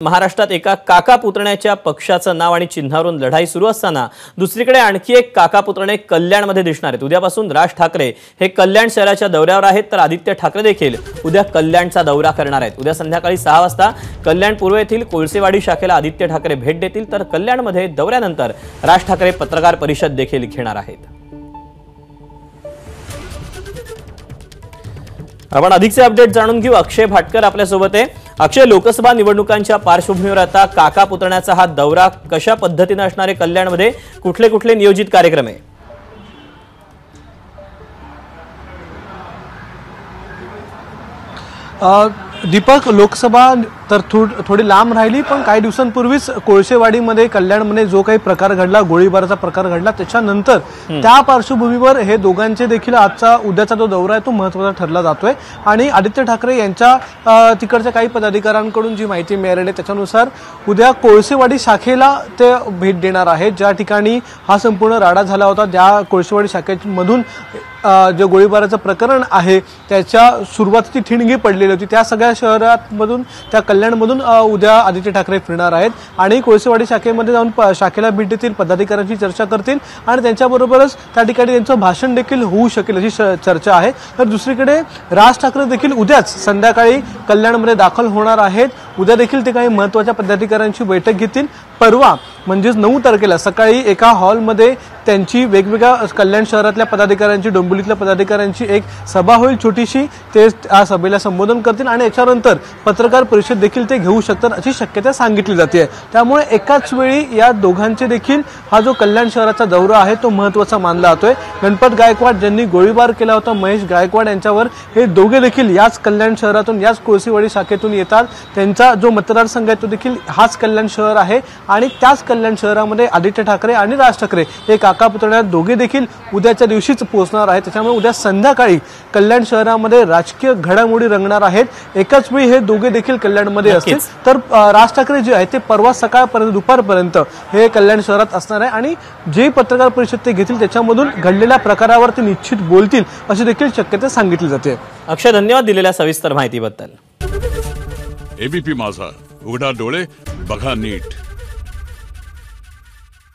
महाराष्ट्रात एका काका पुतण्याच्या पक्षाचं नाव आणि चिन्हावरून लढाई सुरू असताना दुसरीकडे आणखी एक काका पुतणे कल्याणमध्ये दिसणार आहेत। उद्यापासून राज ठाकरे हे कल्याण शहराच्या दौऱ्यावर आहेत, तर आदित्य ठाकरे देखील उद्या कल्याणचा दौरा करणार आहेत। उद्या संध्याकाळी 6 वाजता कल्याण पूर्व येथील कोळसेवाडी शाखेला आदित्य ठाकरे भेट देतील, तर कल्याणमध्ये दौऱ्यानंतर राज ठाकरे पत्रकार परिषद देखील घेणार आहेत। आपण अधिकचे अपडेट जाणून घेऊ। अक्षय भाटकर आपल्या सोबत आहे। अक्षय, लोकसभा निवडणुकांच्या पार्श्वभूमीवर आता काका पुतण्याचा हा दौरा कशा पद्धतीने असणार आहे? कल्याणमध्ये कुठले कुठले नियोजित कार्यक्रम आहे? दीपक, लोकसभा तर थोडी लांब राहिली, पण काही दिवसांपूर्वीच कोळसेवाडीमध्ये कल्याणमध्ये जो काही प्रकार घडला, गोळीबाराचा प्रकार घडला, त्याच्यानंतर त्या पार्श्वभूमीवर हे दोघांचे देखील उद्याचा जो दौरा आहे तो महत्त्वाचा ठरला जातोय। आणि आदित्य ठाकरे यांच्या तिकडच्या काही पदाधिकाऱ्यांकडून जी माहिती मिळालेली आहे त्याच्यानुसार उद्या कोळसेवाडी शाखेला ते भेट देणार आहेत, ज्या ठिकाणी हा संपूर्ण राडा झाला होता। त्या कोळसेवाडी शाखेमधून जे गोळीबाराचं प्रकरण आहे त्याच्या सुरुवातीची ठिणगी पडलेली होती, त्या सगळ्या शहरांमधून, त्या कल्याणमधून उद्या आदित्य ठाकरे फिरणार आहेत आणि कोळसेवाडी शाखेमध्ये जाऊन शाखेला भेट देतील, पदाधिकाऱ्यांची चर्चा करतील आणि त्यांच्याबरोबरच त्या ठिकाणी त्यांचं भाषण देखील होऊ शकेल अशी चर्चा आहे। तर दुसरीकडे राज ठाकरे देखील उद्याच संध्याकाळी कल्याणमध्ये दाखल होणार आहेत। उद्या देखील ते काही महत्त्वाच्या पदाधिकाऱ्यांची बैठक घेतील। परवा म्हणजेच 9 तारखेला सकाळी एका हॉलमध्ये त्यांची वेगवेगळ्या कल्याण शहरातल्या पदाधिकाऱ्यांची, डोंबिवलीतल्या पदाधिकाऱ्यांची एक सभा होईल छोटीशी। ते या सभेला संबोधन करतील आणि याच्यानंतर पत्रकार परिषद देखील ते घेऊ शकतात अशी शक्यता सांगितली जाते। त्यामुळे एकाच वेळी या दोघांचे देखील हा जो कल्याण शहराचा दौरा आहे तो महत्त्वाचा मानला जातोय। गणपत गायकवाड ज्यांनी गोळीबार केला होता महेश गायकवाड यांच्यावर, हे दोघे देखील याच कल्याण शहरातून, याच कोळसेवाडी शाखेतून येतात। त्यांचा जो मतदारसंघ आहे तो देखील हाच कल्याण शहर आहे आणि त्याच कल्याण शहरामध्ये आदित्य ठाकरे आणि राज ठाकरे हे काका पुतण्या दोघे देखील उद्याच्या दिवशीच पोहोचणार आहेत। त्याच्यामुळे उद्या संध्याकाळी कल्याण शहरामध्ये राजकीय घडामोडी रंगणार आहेत। एकाच वेळी हे दोघे देखील कल्याणमध्ये असतील, तर राज ठाकरे जे आहे ते परवा सकाळपर्यंत, दुपारपर्यंत हे कल्याण शहरात असणार आहे आणि जे पत्रकार परिषद ते घेतील त्याच्यामधून घडलेल्या प्रकारावर ते निश्चित बोलतील अशी देखील शक्यता सांगितली जाते। अक्षय, धन्यवाद दिलेल्या सविस्तर माहितीबद्दल। एबीपी माझा, उघडा डोळे बघा नीट।